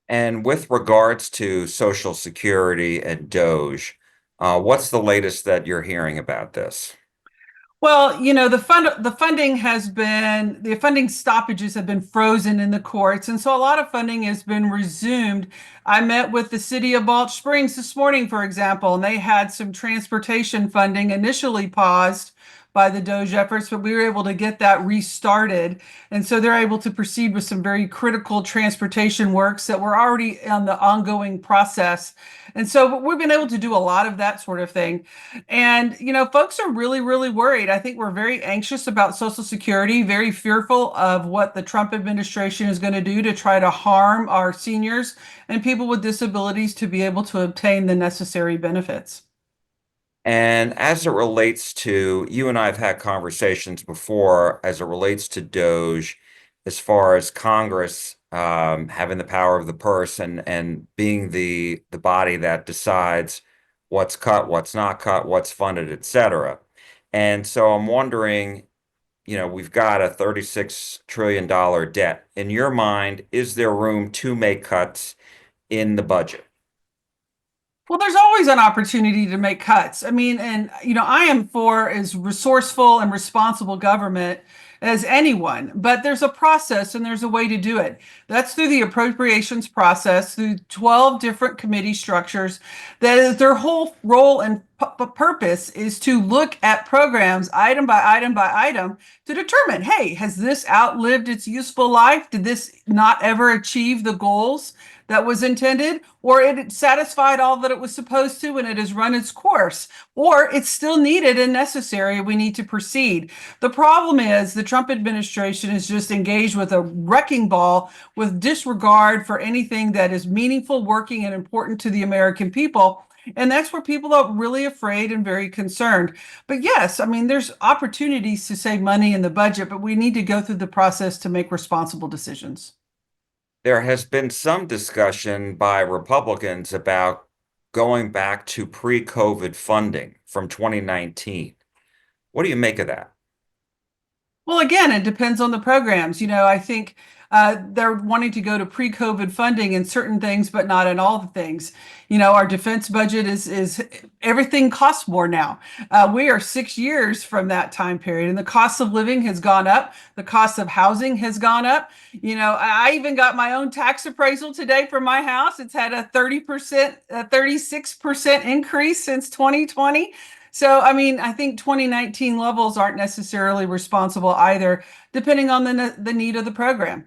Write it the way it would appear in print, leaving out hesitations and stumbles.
And with regards to Social Security and DOGE, what's the latest that you're hearing about this? Well, the funding stoppages have been frozen in the courts, and so a lot of funding has been resumed. I met with the city of Balch Springs this morning, for example, and they had some transportation funding initially paused by the DOGE efforts, but we were able to get that restarted. And so they're able to proceed with some very critical transportation works that were already on the ongoing process. And so we've been able to do a lot of that sort of thing. And, folks are really, really worried. I think we're very anxious about Social Security, very fearful of what the Trump administration is going to do to try to harm our seniors and people with disabilities to be able to obtain the necessary benefits. And as it relates to, you and I have had conversations before as it relates to DOGE, as far as Congress having the power of the purse and being the body that decides what's cut, what's not cut, what's funded, et cetera. And so I'm wondering, we've got a $36 trillion debt. In your mind, is there room to make cuts in the budget? Well, there's always an opportunity to make cuts. I mean, and I am for as resourceful and responsible government as anyone, but there's a process and there's a way to do it. That's through the appropriations process, through 12 different committee structures. That is their whole role and purpose is to look at programs item by item by item to determine, hey, has this outlived its useful life? Did this not ever achieve the goals that was intended, or it satisfied all that it was supposed to and it has run its course, or it's still needed and necessary. We need to proceed. The problem is the Trump administration is just engaged with a wrecking ball with disregard for anything that is meaningful, working, and important to the American people. And that's where people are really afraid and very concerned. But yes, I mean, there's opportunities to save money in the budget, but we need to go through the process to make responsible decisions. There has been some discussion by Republicans about going back to pre-COVID funding from 2019. What do you make of that? Well, again, it depends on the programs. I think they're wanting to go to pre-COVID funding in certain things, but not in all the things. Our defense budget is everything costs more now. We are 6 years from that time period, and the cost of living has gone up. The cost of housing has gone up. I even got my own tax appraisal today for my house. It's had a 30%, a 36% increase since 2020. So, I mean, I think 2019 levels aren't necessarily responsible either, depending on the need of the program.